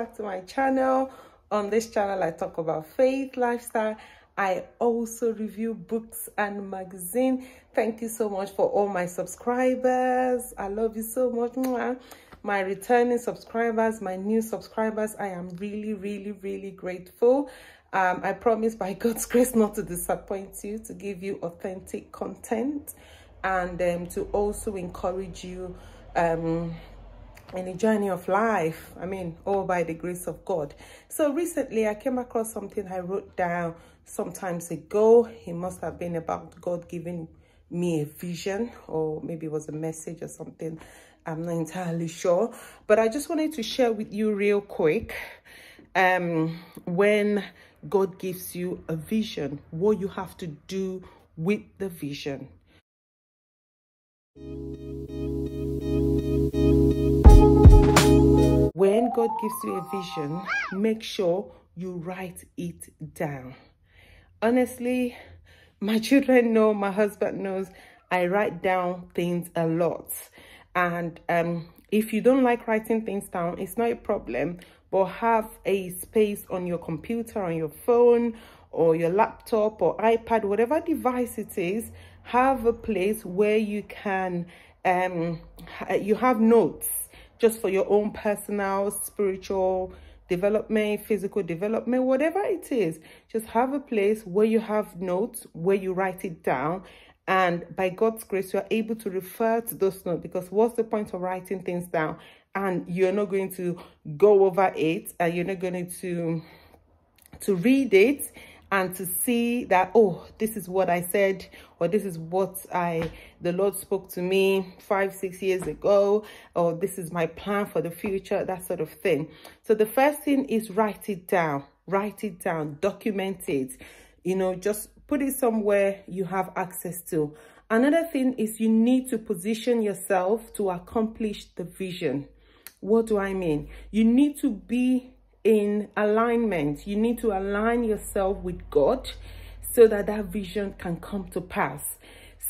back to my channel. On this channel I talk about faith, lifestyle. I also review books and magazine. Thank you so much for all my subscribers. I love you so much. My returning subscribers, my new subscribers, I am really grateful. I promise by God's grace not to disappoint you, to give you authentic content, and to also encourage you in a journey of life. I mean, all by the grace of God. So recently I came across something I wrote down some times ago. It must have been about God giving me a vision, or maybe it was a message or something. I'm not entirely sure, but I just wanted to share with you real quick. When God gives you a vision, what you have to do with the vision. When God gives you a vision, make sure you write it down. Honestly, my children know, my husband knows, I write down things a lot. And if you don't like writing things down, it's not a problem, but have a space on your computer, on your phone, or your laptop or iPad, whatever device it is. Have a place where you can, you have notes just for your own personal, spiritual development, physical development, whatever it is. Just have a place where you have notes, where you write it down. And by God's grace, you are able to refer to those notes, because what's the point of writing things down and you're not going to go over it, and you're not going to read it and to see that, oh, this is what I said, or this is what the Lord spoke to me 5-6 years ago, or this is my plan for the future, that sort of thing. So the first thing is write it down, document it, you know, just put it somewhere you have access to. Another thing is you need to position yourself to accomplish the vision. What do I mean? You need to be in alignment. You need to align yourself with God so that that vision can come to pass.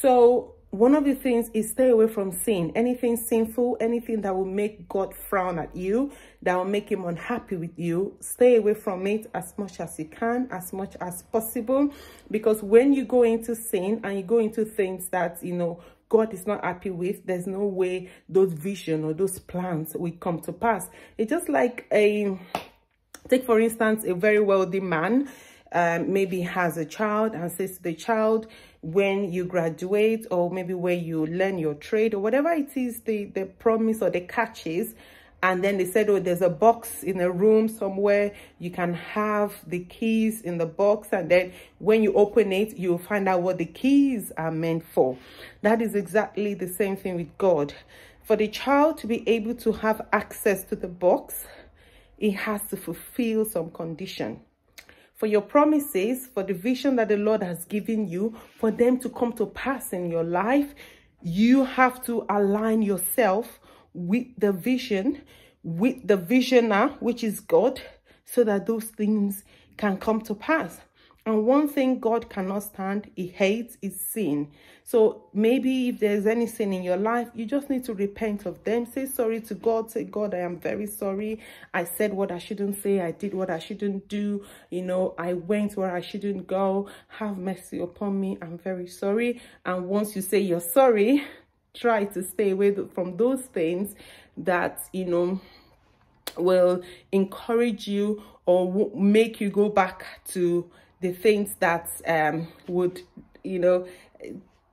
So one of the things is stay away from sin. Anything sinful, anything that will make God frown at you, that will make him unhappy with you, stay away from it as much as you can, as much as possible. Because when you go into sin and you go into things that, you know, God is not happy with, there's no way those vision or those plans will come to pass. It's just like take for instance, a very wealthy man maybe has a child and says to the child, when you graduate, or maybe when you learn your trade, or whatever it is, the promise or the catch is, and then they said, oh, there's a box in a room somewhere, you can have the keys in the box, and then when you open it, you'll find out what the keys are meant for. That is exactly the same thing with God. For the child to be able to have access to the box, it has to fulfill some condition. For your promises, for the vision that the Lord has given you, for them to come to pass in your life, you have to align yourself with the vision, with the visioner, which is God, so that those things can come to pass. And one thing God cannot stand, he hates, is sin. So maybe if there's any sin in your life, you just need to repent of them. Say sorry to God. Say, God, I am very sorry. I said what I shouldn't say. I did what I shouldn't do. You know, I went where I shouldn't go. Have mercy upon me. I'm very sorry. And once you say you're sorry, try to stay away from those things that, you know, will encourage you or make you go back to the things that would, you know,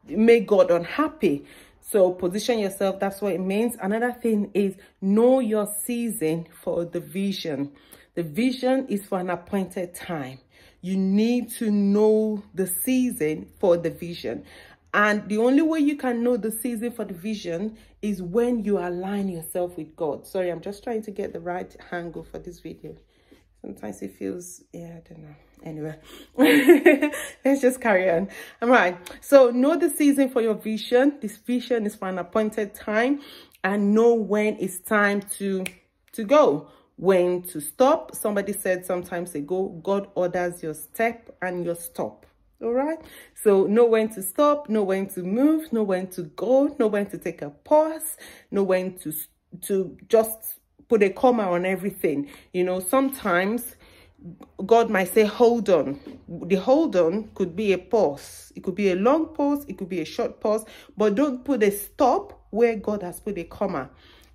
make God unhappy. So position yourself, that's what it means. Another thing is know your season for the vision. The vision is for an appointed time. You need to know the season for the vision. And the only way you can know the season for the vision is when you align yourself with God. Sorry, I'm just trying to get the right angle for this video. Sometimes it feels, yeah, I don't know. Anyway, let's just carry on. All right. So know the season for your vision. This vision is for an appointed time, and know when it's time to go, when to stop. Somebody said sometimes ago, God orders your step and your stop. All right. So know when to stop, know when to move, know when to go, know when to take a pause, know when to just put a comma on everything. You know, sometimes God might say, hold on. The hold on could be a pause. It could be a long pause. It could be a short pause. But don't put a stop where God has put a comma.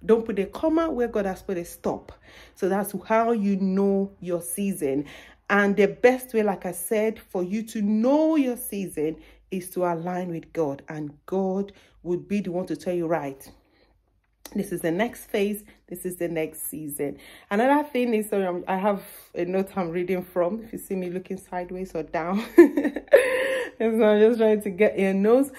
Don't put a comma where God has put a stop. So that's how you know your season. And the best way, like I said, for you to know your season is to align with God. And God would be the one to tell you, right, this is the next phase. This is the next season. Another thing is, sorry, I have a note I'm reading from. If you see me looking sideways or down, so I'm just trying to get your notes.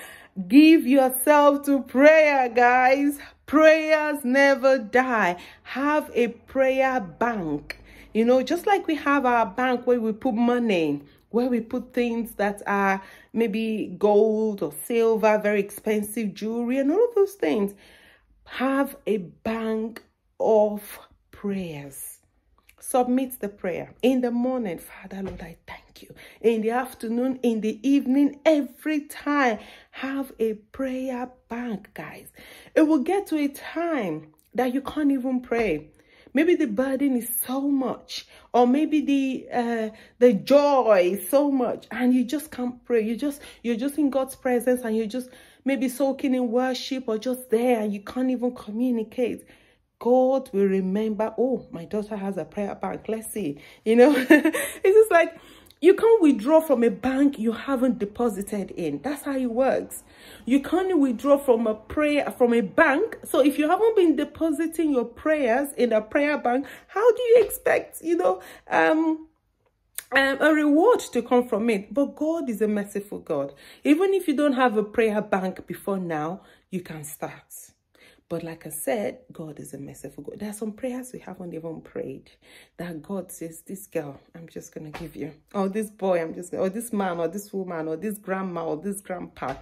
Give yourself to prayer, guys. Prayers never die. Have a prayer bank. You know, just like we have our bank where we put money, where we put things that are maybe gold or silver, very expensive jewelry and all of those things. Have a bank of prayers. Submit the prayer in the morning. Father, Lord, I thank you. In the afternoon, in the evening, every time. Have a prayer bank, guys. It will get to a time that you can't even pray. Maybe the burden is so much, or maybe the joy is so much, and you just can't pray. You're just in God's presence, and you're just maybe soaking in worship, or just there, and you can't even communicate. God will remember, oh, my daughter has a prayer bank. Let's see. You know, it's just like, you can't withdraw from a bank you haven't deposited in. That's how it works. You can't withdraw from a bank. So if you haven't been depositing your prayers in a prayer bank, how do you expect, you know, a reward to come from it? But God is a merciful God. Even if you don't have a prayer bank before now, you can start. But like I said, God is a merciful God. There are some prayers we haven't even prayed that God says, this girl, I'm just going to give you. Or this boy, or this man, or this woman, or this grandma, or this grandpa.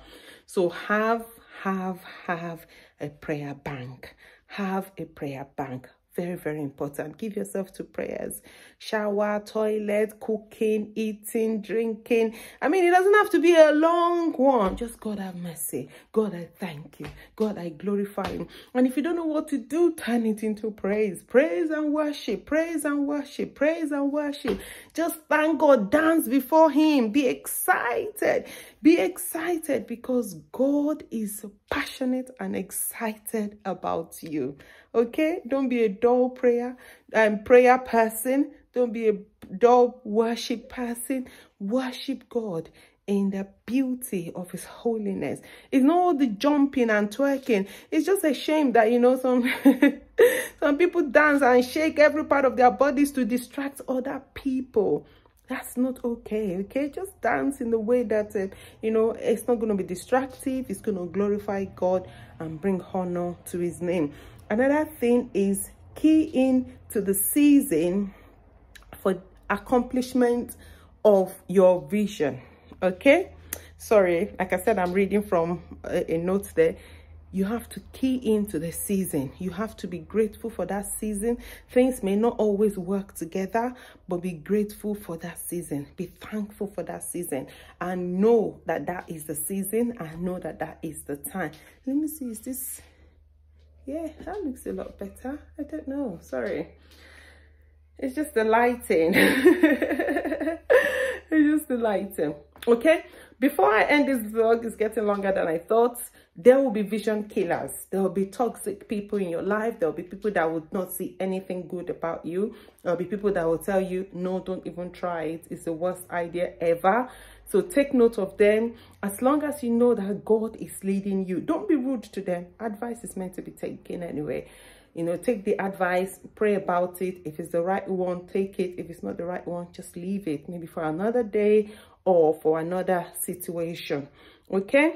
So have a prayer bank. Have a prayer bank. Very, very important. Give yourself to prayers. Shower, toilet, cooking, eating, drinking. I mean, it doesn't have to be a long one. Just, God have mercy. God, I thank you. God, I glorify you. And if you don't know what to do, turn it into praise. Praise and worship. Praise and worship. Praise and worship. Just thank God. Dance before him. Be excited. Be excited because God is passionate and excited about you. Okay? Don't be a dull prayer person. Don't be a dull worship person. Worship God in the beauty of his holiness. It's not all the jumping and twerking. It's just a shame that, you know, some people dance and shake every part of their bodies to distract other people. That's not okay, okay? Just dance in the way that, you know, it's not going to be distractive. It's going to glorify God and bring honor to his name. Another thing is key in to the season for accomplishment of your vision, okay? Sorry, like I said, I'm reading from a note there. You have to key into the season. You have to be grateful for that season. Things may not always work together, but be grateful for that season. Be thankful for that season. And know that that is the season. And know that that is the time. Let me see, is this... Yeah, that looks a lot better. I don't know. Sorry. It's just the lighting. It's just the lighting. Okay? Before I end this vlog, it's getting longer than I thought. There will be vision killers. There will be toxic people in your life. There will be people that would not see anything good about you. There will be people that will tell you, no, don't even try it. It's the worst idea ever. So take note of them. As long as you know that God is leading you, don't be rude to them. Advice is meant to be taken anyway. You know, take the advice, pray about it. If it's the right one, take it. If it's not the right one, just leave it. Maybe for another day or for another situation. Okay?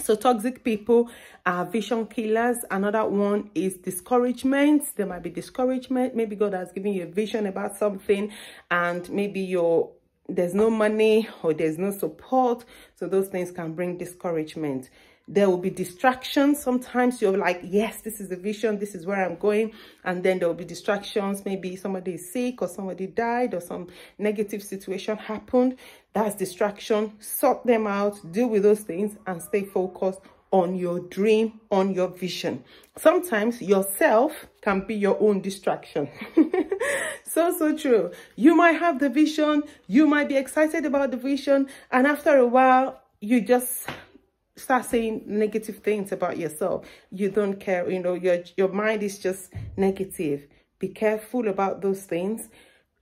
So toxic people are vision killers. Another one is discouragement. There might be discouragement. Maybe God has given you a vision about something and maybe there's no money or there's no support. So those things can bring discouragement. There will be distractions. Sometimes you're like, yes, this is the vision. This is where I'm going. And then there will be distractions. Maybe somebody is sick or somebody died or some negative situation happened. That's distraction. Sort them out. Deal with those things and stay focused on your dream, on your vision. Sometimes yourself can be your own distraction. So true. You might have the vision, you might be excited about the vision, and after a while, you just start saying negative things about yourself. You don't care, you know, your mind is just negative. Be careful about those things.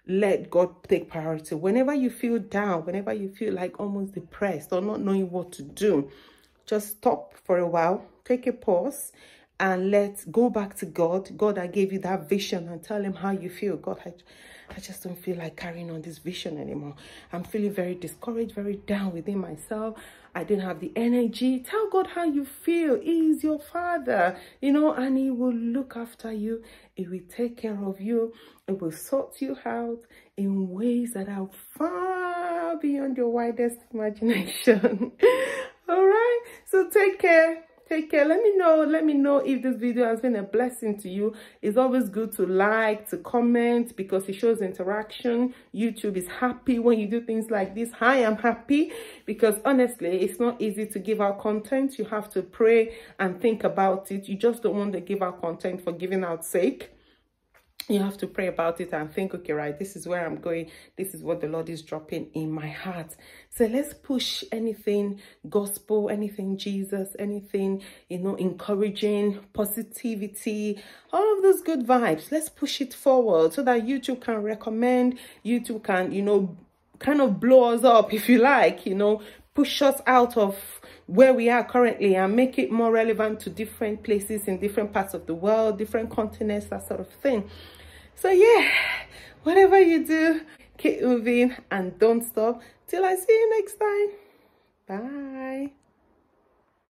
Let God take priority. Whenever you feel down, whenever you feel like almost depressed or not knowing what to do, just stop for a while, take a pause, and let's go back to God. God, I gave you that vision, and tell him how you feel. God, I just don't feel like carrying on this vision anymore. I'm feeling very discouraged, very down within myself. I didn't have the energy. Tell God how you feel. He is your Father, you know, and he will look after you. He will take care of you. It will sort you out in ways that are far beyond your widest imagination. All right, so take care. Take care. Let me know if this video has been a blessing to you. It's always good to like, to comment, because it shows interaction. YouTube is happy when you do things like this. I am happy because honestly, it's not easy to give out content. You have to pray and think about it. You just don't want to give out content for giving out sake. You have to pray about it and think, okay, right, this is where I'm going. This is what the Lord is dropping in my heart. So let's push anything gospel, anything Jesus, anything, you know, encouraging, positivity, all of those good vibes. Let's push it forward so that YouTube can recommend, YouTube can, you know, kind of blow us up, if you like, you know, push us out of where we are currently and make it more relevant to different places in different parts of the world, different continents, that sort of thing. So yeah, whatever you do, keep moving and don't stop. Till I see you next time. Bye.